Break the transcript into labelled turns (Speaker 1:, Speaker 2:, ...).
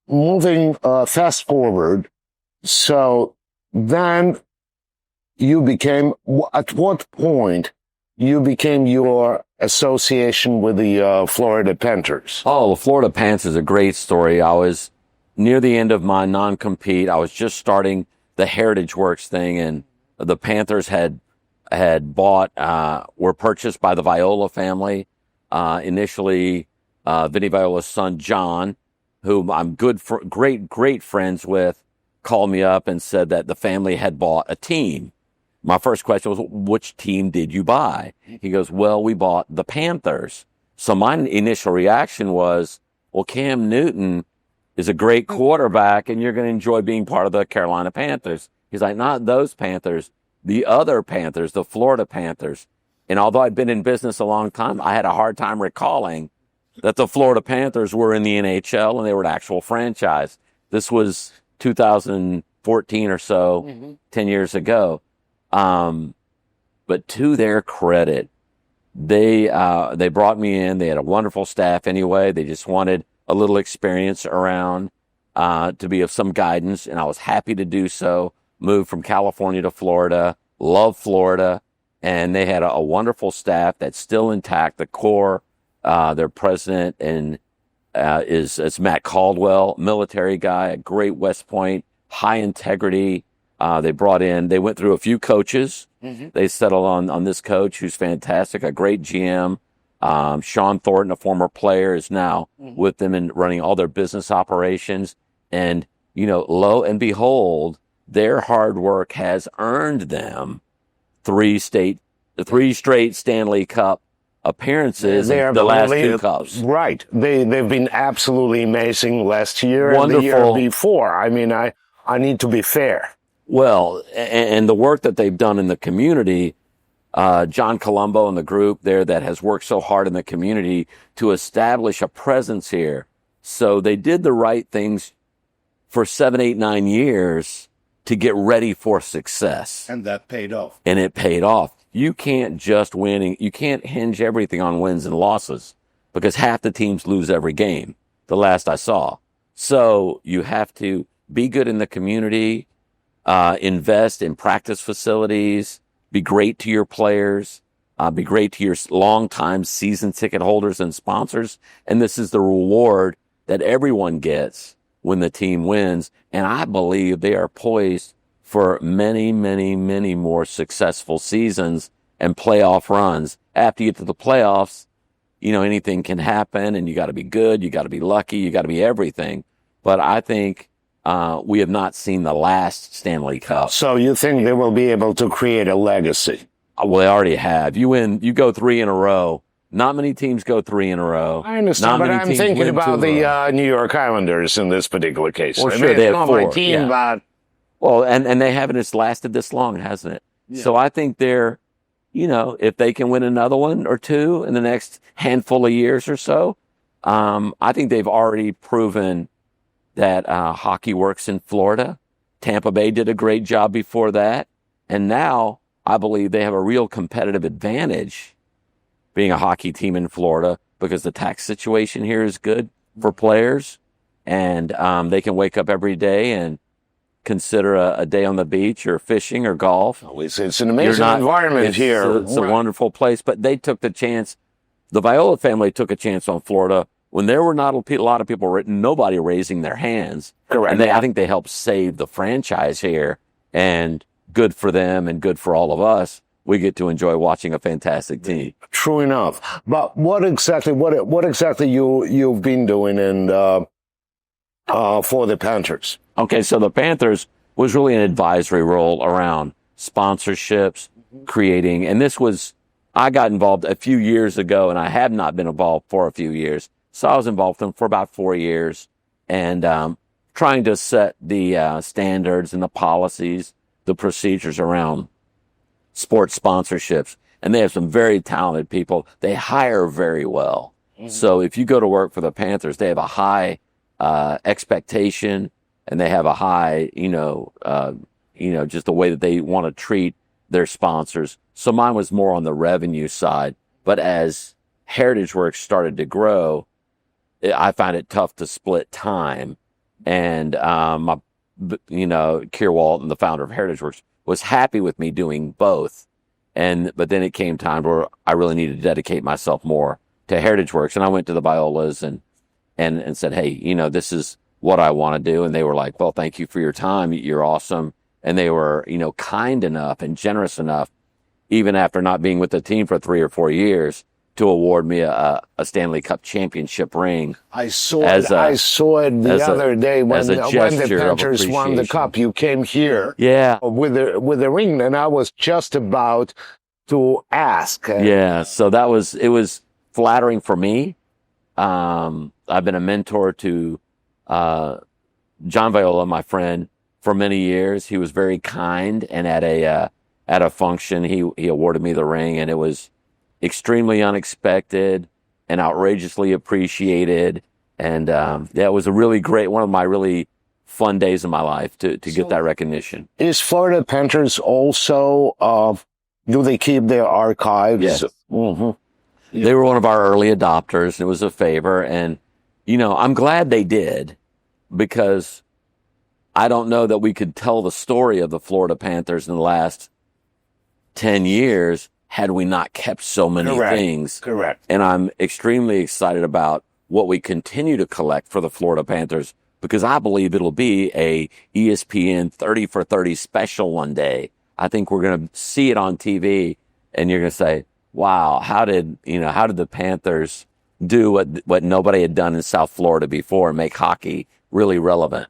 Speaker 1: moving fast forward, so then you became, at what point you became your association with the Florida Panthers?
Speaker 2: Oh, the Florida Panthers is a great story. I was near the end of my non-compete. I was just starting the Heritage Works thing, and the Panthers were purchased by the Viola family. Initially, Vinny Viola's son, John, whom I'm great friends with, called me up and said that the family had bought a team. My first question was, which team did you buy? He goes, well, we bought the Panthers. So my initial reaction was, well, Cam Newton is a great quarterback and you're going to enjoy being part of the Carolina Panthers. He's like, not those Panthers, the other Panthers, the Florida Panthers. And although I'd been in business a long time, I had a hard time recalling that the Florida Panthers were in the NHL and they were an actual franchise. This was 2014 or so, 10 years ago. But to their credit, they brought me in. They had a wonderful staff anyway. They just wanted a little experience around, to be of some guidance. And I was happy to do so. Moved from California to Florida, love Florida. And they had a wonderful staff that's still intact. The core, their president is Matt Caldwell, military guy, a great West Point, high integrity. They went through a few coaches. They settled on this coach who's fantastic, a great GM. Sean Thornton, a former player, is now with them and running all their business operations. And, lo and behold, their hard work has earned them three straight Stanley Cup appearances in the last two cups.
Speaker 1: Right. They've been absolutely amazing last year
Speaker 2: Wonderful.
Speaker 1: And the year before. I mean, I need to be fair.
Speaker 2: Well, and the work that they've done in the community, John Colombo and the group there that has worked so hard in the community to establish a presence here. So they did the right things for 7, 8, 9 years to get ready for success.
Speaker 3: And that paid off.
Speaker 2: And it paid off. You can't just win. You can't hinge everything on wins and losses because half the teams lose every game, the last I saw. So you have to be good in the community, invest in practice facilities, be great to your players, be great to your longtime season ticket holders and sponsors. And this is the reward that everyone gets when the team wins. And I believe they are poised for many, many, many more successful seasons and playoff runs. After you get to the playoffs, anything can happen and you got to be good. You got to be lucky. You got to be everything. But I think we have not seen the last Stanley Cup.
Speaker 1: So you think they will be able to create a legacy?
Speaker 2: Well, they already have. You go 3 in a row. Not many teams go 3 in a row.
Speaker 1: I understand, but I'm thinking about the New York Islanders in this particular case.
Speaker 2: Well, sure, they have 4.
Speaker 1: My team, but...
Speaker 2: Well, and they haven't. It's lasted this long, hasn't it? Yeah. So I think they're, if they can win another one or two in the next handful of years or so, I think they've already proven that hockey works in Florida. Tampa Bay did a great job before that. And now I believe they have a real competitive advantage being a hockey team in Florida because the tax situation here is good for players. And they can wake up every day and consider a day on the beach or fishing or golf.
Speaker 1: It's an amazing environment here.
Speaker 2: It's a wonderful place. But they took the chance. The Viola family took a chance on Florida when there were not a lot of people, nobody raising their hands.
Speaker 1: Correct.
Speaker 2: And I think they helped save the franchise here. And good for them and good for all of us. We get to enjoy watching a fantastic team.
Speaker 1: True enough. But what exactly you've been doing for the Panthers?
Speaker 2: Okay, so the Panthers was really an advisory role around sponsorships, creating, and I got involved a few years ago, and I have not been involved for a few years. So I was involved in for about 4 years, and trying to set the standards and the policies, the procedures around sports sponsorships. And they have some very talented people. They hire very well. Mm-hmm. So if you go to work for the Panthers, they have a high expectation, and they have a high, just the way that they want to treat their sponsors. So mine was more on the revenue side. But as Heritage Works started to grow, I found it tough to split time. and Keir Walton, the founder of Heritage Works, was happy with me doing both. But then it came time where I really needed to dedicate myself more to Heritage Works, and I went to the Biolas and said, hey, this is what I want to do. And they were like, well, thank you for your time. You're awesome. And they were, kind enough and generous enough, even after not being with the team for 3 or 4 years, to award me a Stanley Cup championship ring.
Speaker 1: I saw it the other day when the Panthers won the cup. You came here, with the ring, and I was just about to ask.
Speaker 2: So it was flattering for me. I've been a mentor to John Viola, my friend, for many years. He was very kind, and at a function, he awarded me the ring, and it was extremely unexpected and outrageously appreciated. And it was a really great, one of my really fun days of my life to get that recognition.
Speaker 1: Is Florida Panthers also, do they keep their archives?
Speaker 2: Yes.
Speaker 1: Mm-hmm.
Speaker 2: They were one of our early adopters, and it was a favor. And, I'm glad they did, because I don't know that we could tell the story of the Florida Panthers in the last 10 years had we not kept so many things.
Speaker 1: Correct.
Speaker 2: And I'm extremely excited about what we continue to collect for the Florida Panthers, because I believe it'll be a ESPN 30 for 30 special one day. I think we're going to see it on TV, and you're going to say, wow, how did the Panthers do what nobody had done in South Florida before and make hockey really relevant?